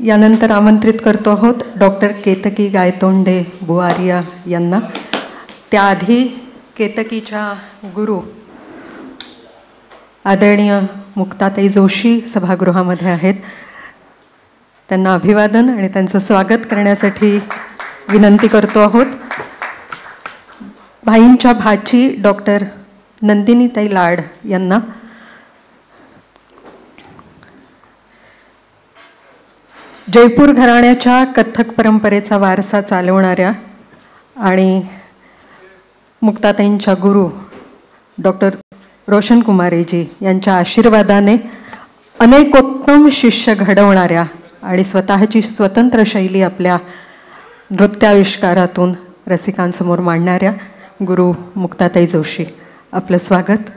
यानंतर आमंत्रित करतो आहोत डॉक्टर केतकी गायतोंडे बुआरिया यांना. त्याआधी केतकीच्या गुरु आदरणीय मुक्ताताई जोशी सभागृहामध्ये आहेत. त्यांना अभिवादन आणि त्यांचं स्वागत करण्यासाठी विनंती करतो आहोत. भाईंच्या भाची डॉक्टर नंदिनीताई लाड यांना. जयपूर घराण्याच्या कथ्थक परंपरेचा वारसा चालवणाऱ्या आणि मुक्ताताईंच्या गुरु डॉक्टर रोशन कुमारीजी यांच्या आशीर्वादाने अनेकोत्तम शिष्य घडवणाऱ्या आणि स्वतःची स्वतंत्र शैली आपल्या नृत्याविष्कारातून रसिकांसमोर मांडणाऱ्या गुरु मुक्ताताई जोशी, आपलं स्वागत.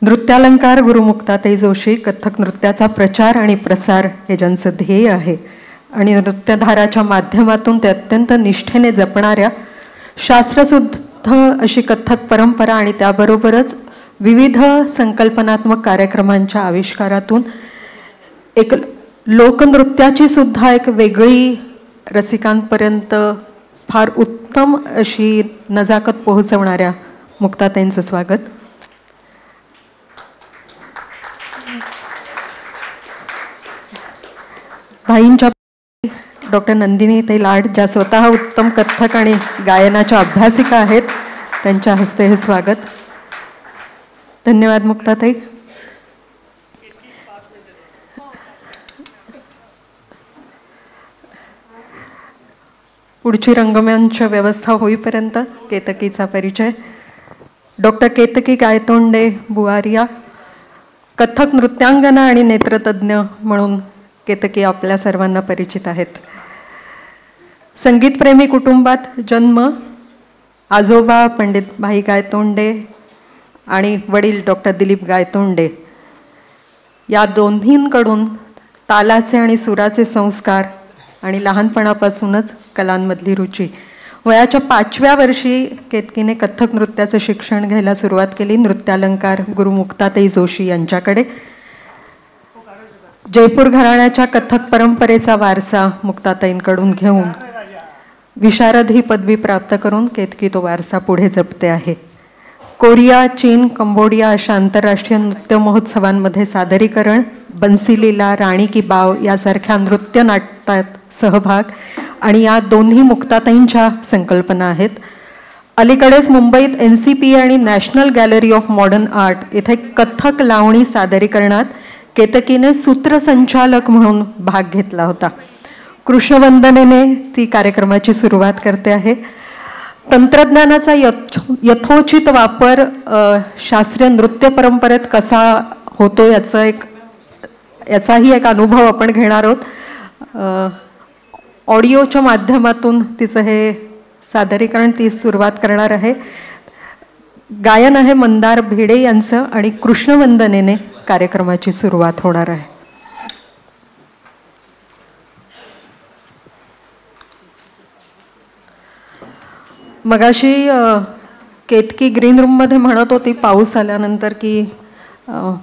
नृत्यालंकार गुरु मुक्ताताई जोशी कथ्थक नृत्याचा प्रचार आणि प्रसार हे ज्यांचं ध्येय आहे आणि नृत्यधाराच्या माध्यमातून ते अत्यंत निष्ठेने जपणाऱ्या शास्त्रशुद्ध अशी कथ्थक परंपरा आणि त्याबरोबरच विविध संकल्पनात्मक कार्यक्रमांच्या आविष्कारातून एक लोकनृत्याची सुद्धा एक वेगळी रसिकांपर्यंत फार उत्तम अशी नजाकत पोहोचवणाऱ्या मुक्ताताईंचं स्वागत. भाईंच्या डॉक्टर नंदिनीताई लाड ज्या स्वतः उत्तम कथ्थक आणि गायनाच्या अभ्यासिका आहेत, त्यांच्या हस्ते हे स्वागत. धन्यवाद मुक्ताताई. पुढची रंगमंच व्यवस्था होईपर्यंत केतकीचा परिचय. डॉक्टर केतकी गायतोंडे बुआरिया कथ्थक नृत्यांगना आणि नेत्रतज्ञ म्हणून केतकी आपल्या सर्वांना परिचित आहेत. संगीतप्रेमी कुटुंबात जन्म. आजोबा पंडित भाई गायतोंडे आणि वडील डॉक्टर दिलीप गायतोंडे या दोन्हींकडून तालाचे आणि सुराचे संस्कार आणि लहानपणापासूनच कलांमधली रुची. वयाच्या 5व्या वर्षी केतकीने कथ्थक नृत्याचं शिक्षण घ्यायला सुरुवात केली नृत्यालंकार गुरु मुक्ताताई जोशी यांच्याकडे. जयपूर घराण्याच्या कथ्थक परंपरेचा वारसा मुक्ताताईंकडून घेऊन विशारद ही पदवी प्राप्त करून केतकी तो वारसा पुढे जपते आहे. कोरिया, चीन, कंबोडिया अशा आंतरराष्ट्रीय नृत्य महोत्सवांमध्ये सादरीकरण, बन्सीलीला, राणी की बाव यासारख्या नृत्य नाटकात सहभाग आणि या दोन्ही मुक्ताताईंच्या संकल्पना आहेत. अलीकडेच मुंबईत NCPA आणि national gallery of modern art येथे कथ्थक लावणी सादरीकरणात केतकीने सूत्रसंचालक म्हणून भाग घेतला होता. कृष्णवंदनेने ती कार्यक्रमाची सुरुवात करते आहे. तंत्रज्ञानाचा यथोचित वापर शास्त्रीय नृत्य परंपरेत कसा होतो याचाही एक अनुभव आपण घेणार आहोत. ऑडिओच्या माध्यमातून तिचं हे सादरीकरण ती सुरुवात करणार आहे. गायन आहे मंदार भिडे यांचं आणि कृष्णवंदनेने कार्यक्रमाची सुरुवात होणार आहे. मगाशी केतकी ग्रीन रूममध्ये म्हणत होती पाऊस आल्यानंतर की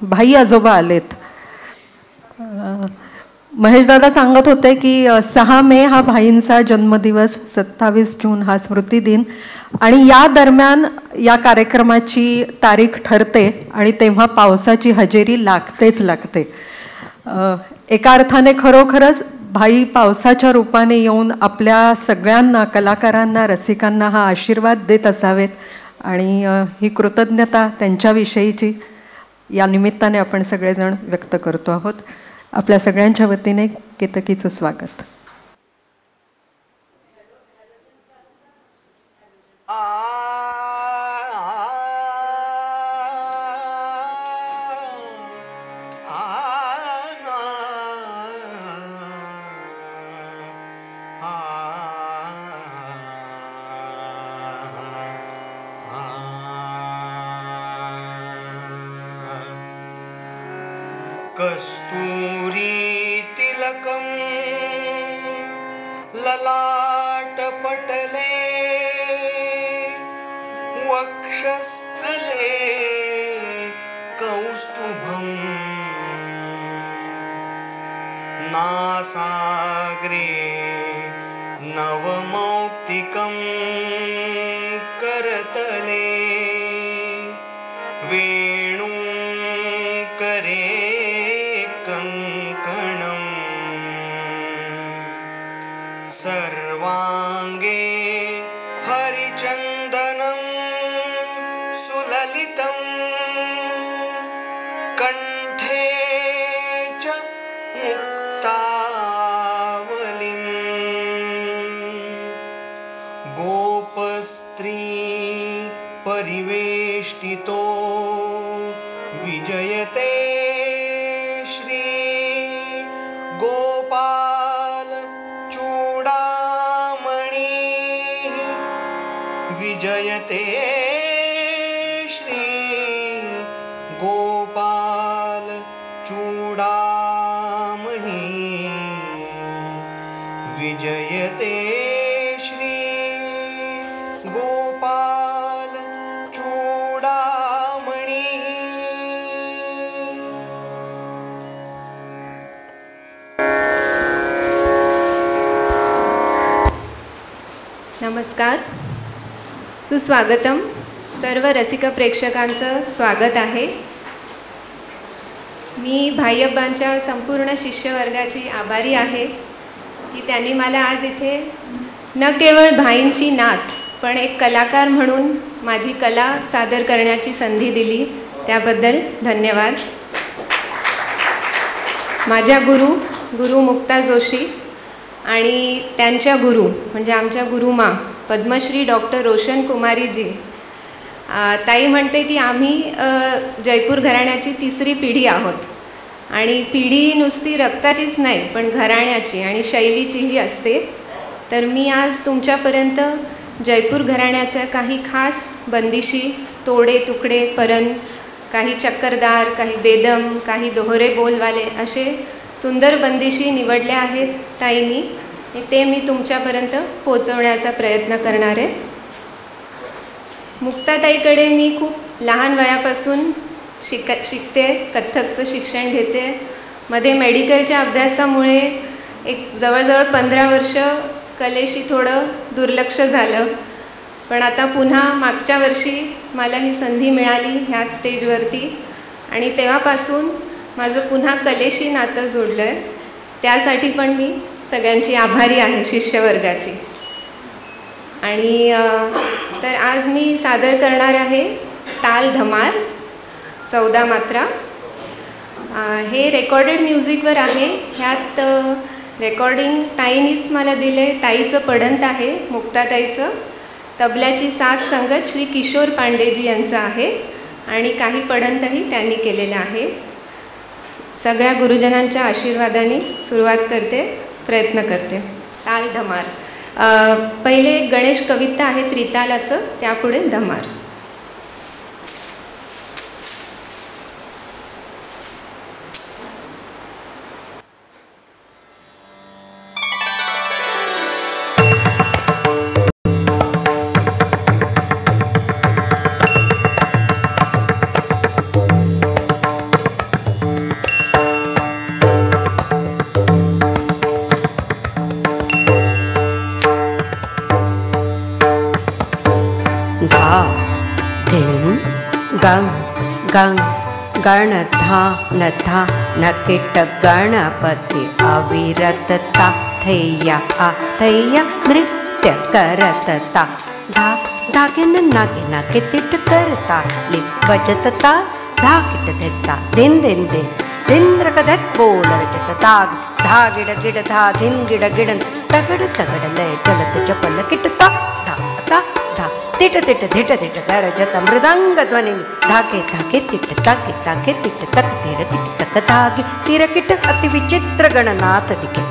भाई आजोबा आलेत. महेश दादा सांगत होते की 6 मे हा भाईंचा जन्मदिवस, 27 जून हा स्मृती दिन आणि या दरम्यान या कार्यक्रमाची तारीख ठरते आणि तेव्हा पावसाची हजेरी लागतेच लागते. एका अर्थाने खरोखरच भाई पावसाच्या रूपाने येऊन आपल्या सगळ्यांना, कलाकारांना, रसिकांना हा आशीर्वाद देत असावेत आणि ही कृतज्ञता त्यांच्याविषयीची या निमित्ताने आपण सगळेजण व्यक्त करतो आहोत. आपल्या सगळ्यांच्या वतीने केतकीचं स्वागत. कस्तूरी तिलकम ललाट पटले वक्षस्थले कौस्तुभम नासाग्रे नवमौक्तिकं करतले वेणुकरे कङ्कणं सर्वाङ्गे हरिचन्दनं सुललितं कण्ठे च मुक्तावलिं गोपस्त्री परिवेष्टितो विजयते श्री गोपाल चूडामणि विजयते श्री गोपाल चूडामणि विजयते श्री गोपाल चूडामणि. नमस्कार, सुस्वागतम. सर्व रसिक प्रेक्षकांचं स्वागत आहे. मी भाईअब्बांच्या संपूर्ण शिष्यवर्गाची आभारी आहे की त्यांनी मला आज इथे न केवळ भाईंची नात पण एक कलाकार म्हणून माझी कला सादर करण्याची संधी दिली. त्याबद्दल धन्यवाद. माझ्या गुरु मुक्ता जोशी आणि त्यांच्या गुरु म्हणजे आमच्या गुरुमा पद्मश्री डॉक्टर रोशन कुमारीजी. ताई म्हणते की आम्ही जयपूर घराण्याची तिसरी पिढी आहोत आणि पिढी नुसती रक्ताचीच नाही पण घराण्याची आणि शैलीचीही असते. तर मी आज तुमच्यापर्यंत जयपूर घराण्याच्या काही खास बंदिशी, तोडे तुकडे, परन, काही चक्करदार, काही बेदम, काही दोहरे बोलवाले असे सुंदर बंदिशी निवडल्या आहेत ताईंनी. ते मी तुमच्यापर्यंत पोचवण्याचा प्रयत्न करणार आहे. मुक्ताताईकडे मी खूप लहान वयापासून शिकते, कथ्थकचं शिक्षण घेते. मध्ये मेडिकलच्या अभ्यासामुळे एक जवळजवळ 15 वर्ष कलेशी थोडं दुर्लक्ष झालं. पण आता पुन्हा मागच्या वर्षी मला ही संधी मिळाली ह्याच स्टेजवरती आणि तेव्हापासून माझं पुन्हा कलेशी नातं जोडलं आहे. त्यासाठी पण मी सगळ्यांची आभारी आहे, शिष्यवर्गाची. आणि तर आज मी सादर करणार आहे ताल धमार 14 मात्रा. हे रेकॉर्डेड म्युझिकवर आहे. ह्यात रेकॉर्डिंग ताईनीच मला दिले. ताईचं पढंत आहे, मुक्ताताईचं. तबल्याची साथ संगत श्री किशोर पांडेजी यांचं आहे आणि काही पढंतही त्यांनी केलेलं आहे. सगळ्या गुरुजनांच्या आशीर्वादाने सुरुवात करते, प्रयत्न करते. ताल धमार. पहिले गणेश कविता आहे त्रितालाचं, त्यापुढे धमार. गं गणधान नकिट गणपति अविरतता थैया थैया नृत्य करतता धा धागिन नागिना कितिट करता लिप बजतता धाकिट देता दिन दिन दिन दिंद्रकदत बोल रजतता धा गिड गिड धा दिन गिड गिडन तगड़ तगड़ लय जलत चपल किटता धा धा धा तिट तिट धिट धिट दरजत मृदंग ध्वनि धाके धाके तिट ताके ताके तिट तक धीर तिट तक तागे तिरकिट अति विचित्र गणनाथ दिखे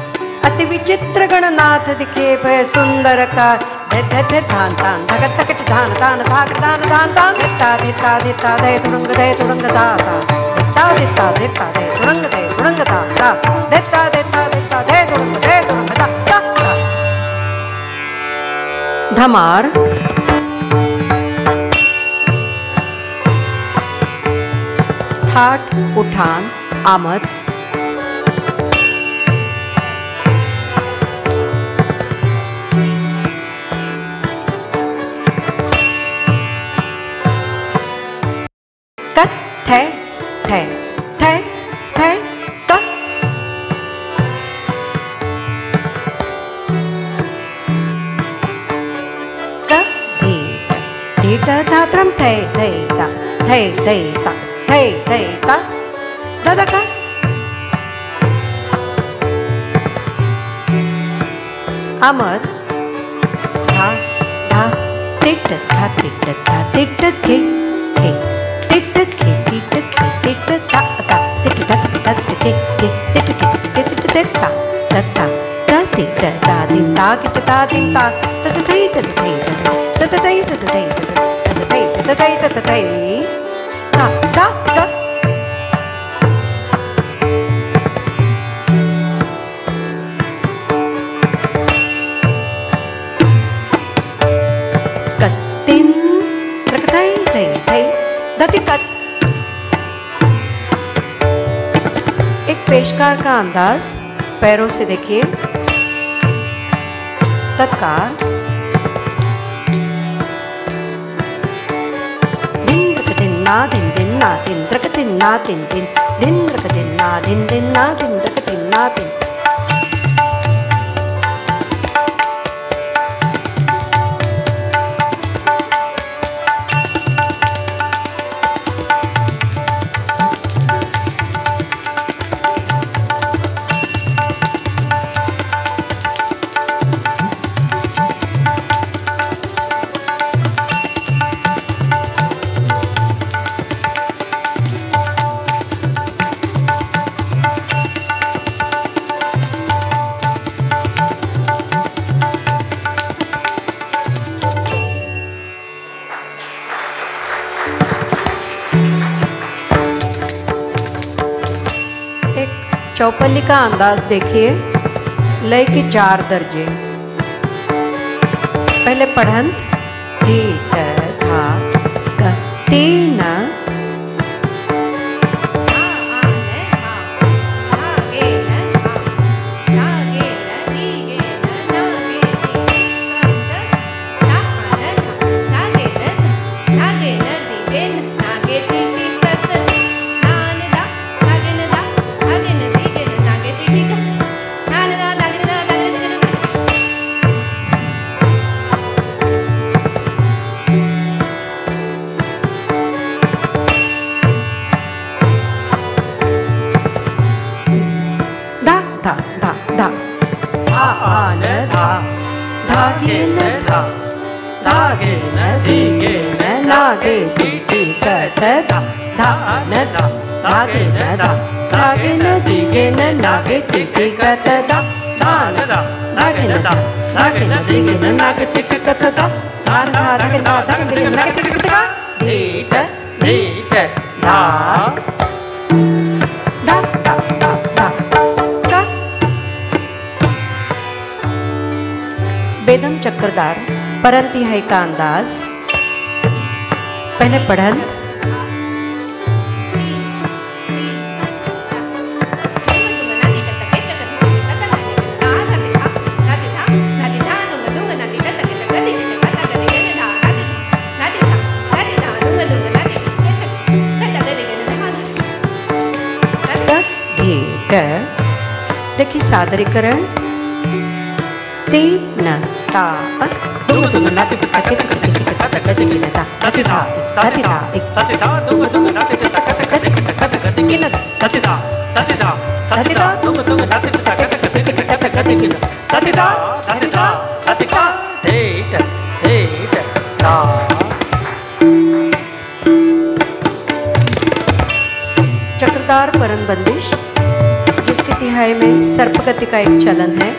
अति विचित्र गणनाथ दिखे भय सुंदर का धे धे धान धान धक तकट धान धान धाक धान धान धान धिता धिता धिता दे तुरंग धा धा धिता धिता धिता दे तुरंग धा धा धिता धिता धिता दे तुरंग धा धा. धमार. थाट उठान आमद थे थे थे थे त क धी ध धात्रम थे थे ता थे थे ता थे थे ता द द क अमर धा धा टिट धा टिट धा टिट खे खे टिट खे टिट खे टिट ता ता टिट धा टिट खे खे टिट खे टिट टिट ता ता ता टिट ता दिन ता किट ता दिन ता त त थई त थई त त थई त थई त थई त थई त थई ता ता ता एक पेशकार का अंदाज पैरों से देखिए तत्काल दिन ना दिन दिन ना दिन द्रक दिन ना दिन दिन दिन द्रक दिन ना दिन दिन ना दिन द्रक दिन ना दिन चौपल्ली का अंदाज देखिए लय के 4 दर्जे पहले पढ़ंत धी ध धा क तीन बेदम चक्रदार परंतिहाई का अंदाज पहले पढ़ंत देखिए सादरीकरण तीन ता दुम दुम ना टिक टिक टिक टिक टिक टिक टिक टिक ता तति ता एक तति ता दुम दुम ना टिक टिक टिक टिक टिक टिक टिक तति ता दुम दुम ना टिक टिक टिक टिक टिक टिक तति ता हेट हेट ता चक्रदार परन बंदिश जिसकी तिहाई में सर्पगति का एक चलन है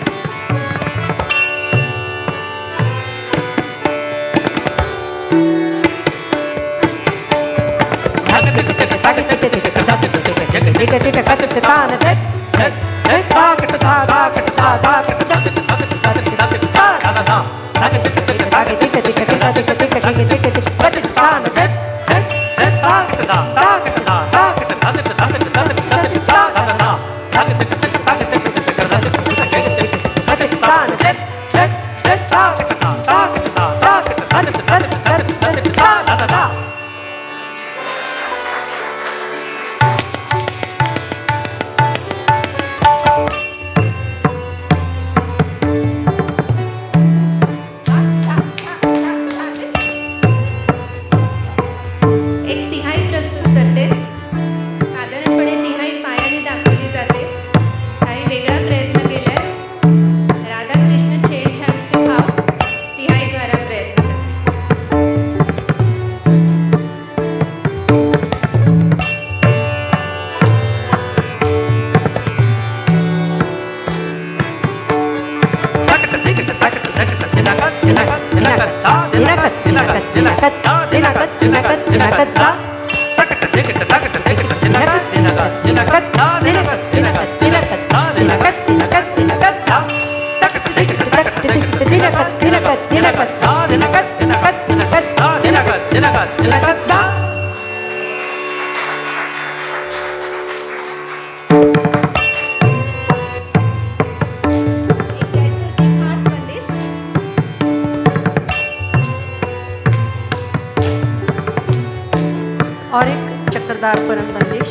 दिनकता और एक चक्रदार परम बंदिश।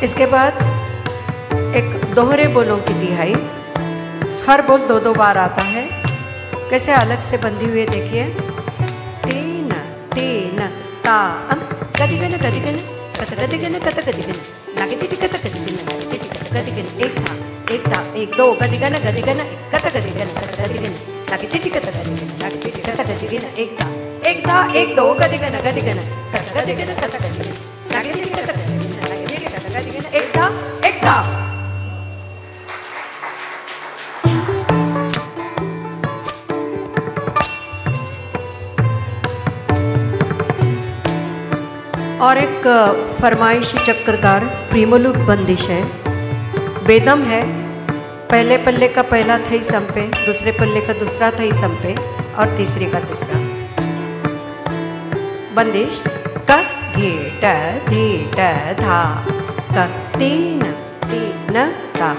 इसके बाद एक दोहरे बोलों की तिहाई। हर बोल दो दो बार आता है। कैसे अलग से बंधी हुई देखिए। तीन तीन ता अम गदिगन गदिगन कत गदिगन कत गदिगन नागिति कत गदिगन गदिगन एक था एक दो गदिगन गदिगन कत गदिगन नागिति कत गदिगन नागिति कत गदिगन एक था एक दो गदिगन गदिगन कत गदिगन कत गदिगन नागिति कत गदिगन एक था एक था। और एक फरमाइशी चक्रदार प्रीमोलुक बंदिश है। बेदम है। पहले पल्ले का पहला थई संपे, दूसरे पल्ले का दूसरा थई संपे और तीसरे का तीसरा। बंदिश क धीट धीट धा क तीन तीन ता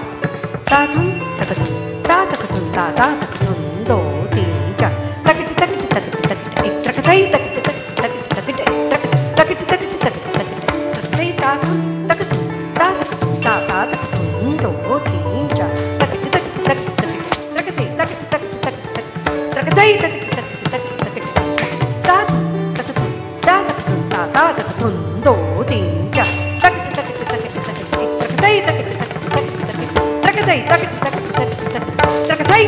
ता तुम तकतुम ता तकतुम ता ता तकतुम दो तीन चार तकिट तकिट तकिट तकिट एक तकतई तकिट तकिट तकिट तकिट तकिट तकिट तकिट ता तुम तकतुम ता तकतुम ता ता तकतुम दो तीन चार तकिट तकिट तकिट तकिट तकिट तकिट तकिट तकिटई तकिट तकिट तकिट ता तकतुम ता तकतुम ता ता तकतुम दो तीन चार तकिट तकिट तकिट तकिटई तकिट तकिटई तकिट तकिटई।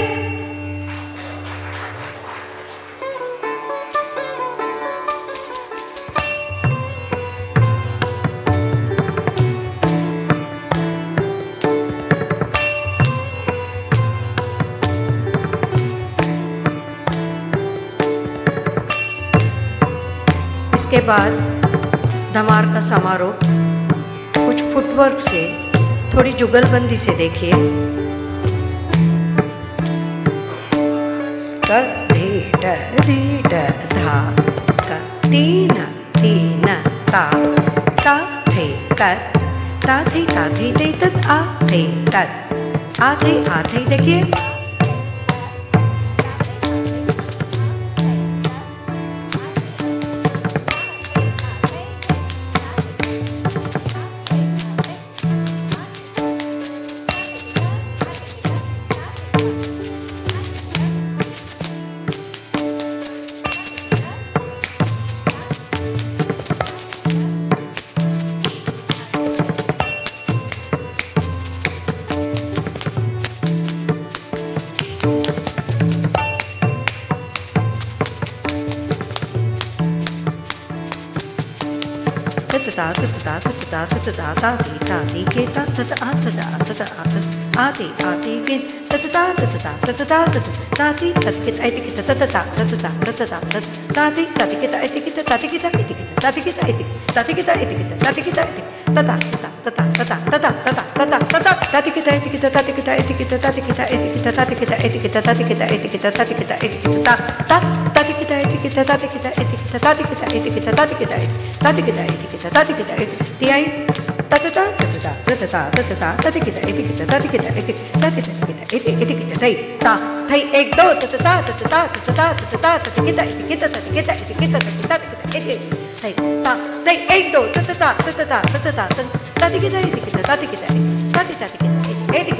इसके बाद धमार का समारोह कुछ फुटवर्क से, थोड़ी जुगलबंदी से देखिए। धा तीन तीन ता ता थे कर ता थे ते तत आ थे तत आ थे देखिए।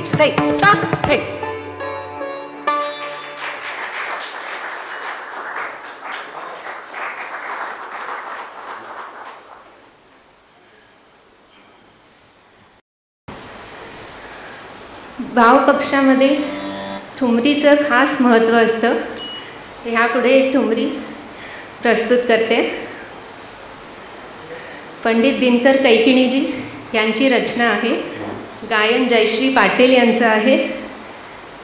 एक दो एक दो भावपक्षामध्ये ठुमरीचं खास महत्त्व असतं. ह्यापुढे एक ठुमरी प्रस्तुत करते. पंडित दिनकर कैकिणीजी यांची रचना आहे. गायन जयश्री पाटील यांचं आहे.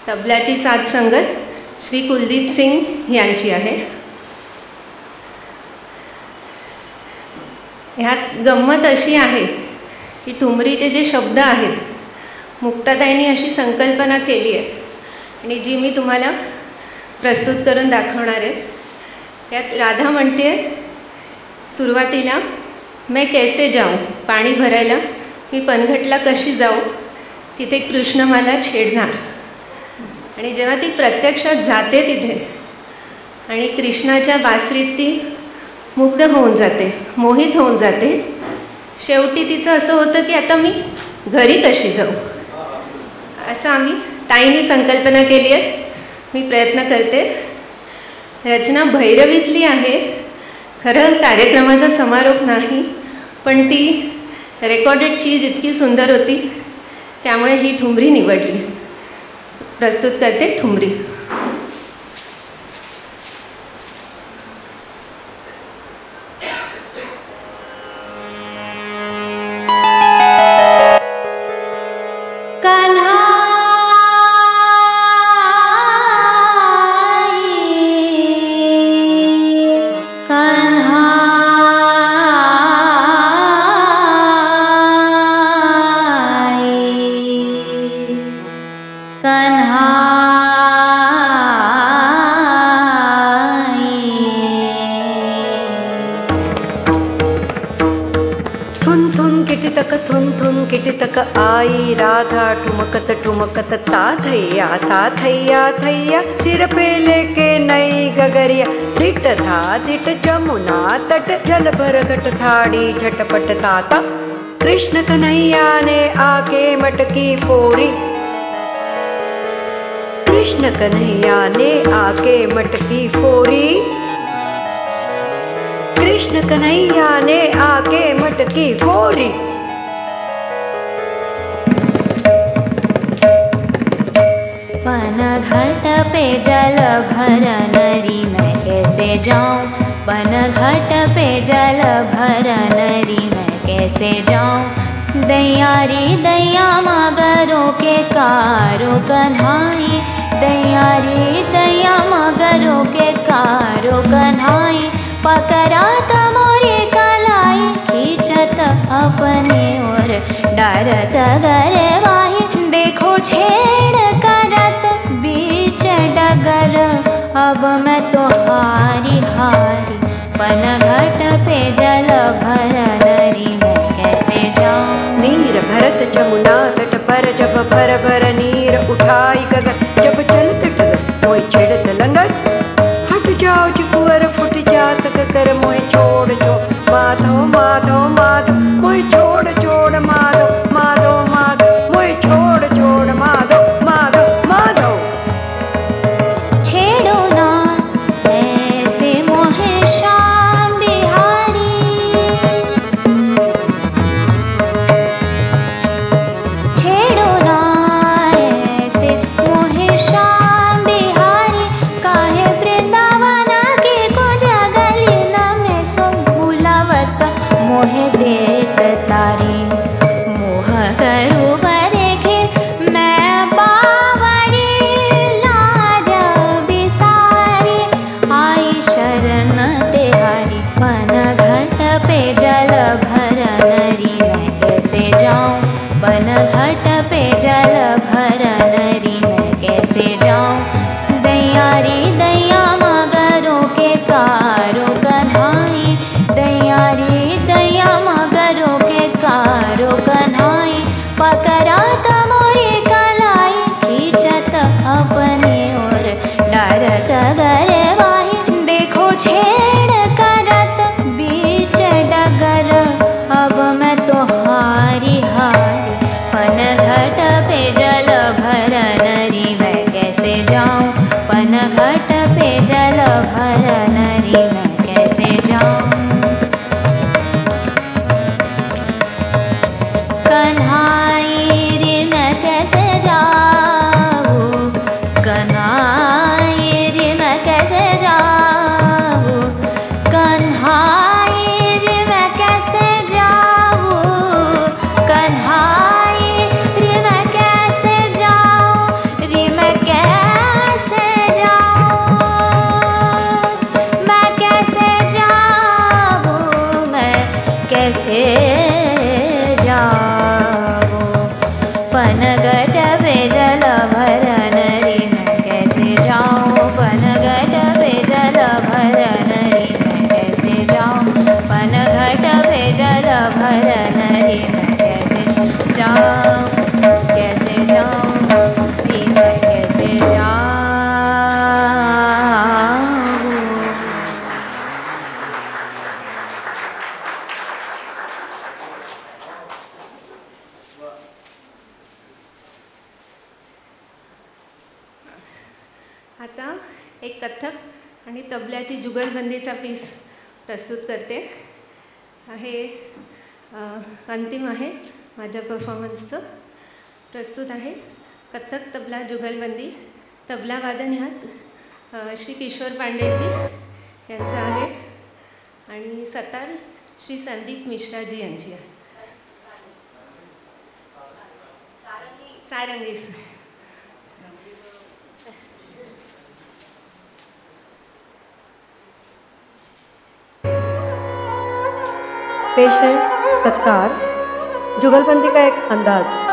तबल्याची साथ संगत श्री कुलदीप सिंग यांची आहे. ह्यात गंमत अशी आहे की ठुमरीचे जे शब्द आहेत मुक्ताताईंनी अशी संकल्पना केली आहे आणि जी मी तुम्हाला प्रस्तुत करून दाखवणार आहे. त्यात राधा म्हणते सुरुवातीला, मैं कैसे जाऊं, पाणी भरायला मी पनघटला कशी जाऊ, तिथे कृष्ण मला छेडणार. आणि जेव्हा ती प्रत्यक्षात जाते तिथे आणि कृष्णाच्या बासरीत ती मुग्ध होऊन जाते, मोहित होऊन जाते, शेवटी तिचं असं होतं की आता मी घरी कशी जाऊ. असं आम्ही ताईंनी संकल्पना केली आहे. मी प्रयत्न करते. रचना भैरवीतली आहे. खरं कार्यक्रमाचा समारोप नाही, पण ती रेकॉर्डेड चीज इतकी सुंदर होती त्यामुळे ही ठुमरी निवडली. प्रस्तुत करते ठुमरी. आई राधा ठुमकत ठुमकत ता थैया थैया, सिर पे लेके नई गगरिया, धिट था धिट जमुना तट, जल भर घट थाड़ी झटपट ताता, कृष्ण कन्हैया ने आके मटकी फोड़ी, कृष्ण कन्हैया ने आके मटकी फोड़ी, कृष्ण कन्हैया ने आके मटकी फोड़ी. पनघट पे जल भर नरी मैं कैसे जाऊं, पनघट पे जल भर नरी मैं कैसे जाऊं, दैया रे दैया मगरों के कारो कन्हाई, दैया रे दैया मगरों के कारो कन्हाई, पकड़ात मोरी कलाई खींचत अपने ओर डरत गरवाही, देखो छेड़ करत बीच डगर, अब मैं तो हारी हारी, पनघट पे जल भर नरी मैं कैसे जाऊं. नीर भरत जमुना तट पर जब भर भर नीर उठाई गगन, जब चलत डगर मोय छेड़त लंगर, हट जाओ जी कुंवर फुट जात कर मोय छोड़ जो, माधो माधो माधो मोय छोड़ छोड़, माधो माधो माधो मोय छोड़ छोड़, माधो माधो माधो. छेड़ो ना ऐसे मोहे श्याम बिहारी, छेड़ो ना ऐसे मोहे श्याम बिहारी, काहे वृंदावन की कुछ गली न में सो भूला कथ्थक आणि तबल्याची जुगलबंदीचा पीस प्रस्तुत करते. हे अंतिम आहे माझ्या परफॉर्मन्सचं. प्रस्तुत आहे कथ्थक तबला जुगलबंदी. तबला वादन ह्यात श्री किशोर पांडेजी यांचं आहे आणि सतार श्री संदीप मिश्राजी यांची आहे. सारंगी पेश है तत्कार जुगलबंदी का एक अंदाज.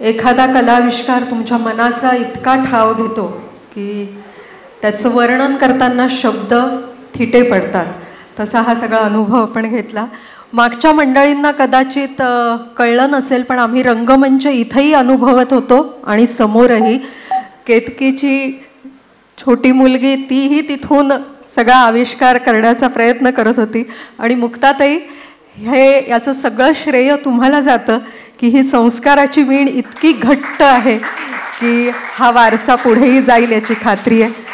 एखादा कलाविष्कार तुमच्या मनाचा इतका ठाव घेतो की त्याचं वर्णन करताना शब्द थिटे पडतात. तसा हा सगळा अनुभव आपण घेतला. मागच्या मंडळींना कदाचित कळलं नसेल, पण आम्ही रंगमंच इथंही अनुभवत होतो आणि समोरही. केतकीची छोटी मुलगी तीही तिथून सगळा आविष्कार करण्याचा प्रयत्न करत होती. आणि मुक्ताताई, हे याचं सगळं श्रेय तुम्हाला जातं की ही संस्काराची वीण इतकी घट्ट आहे की हा वारसा पुढेही जाईल याची खात्री आहे.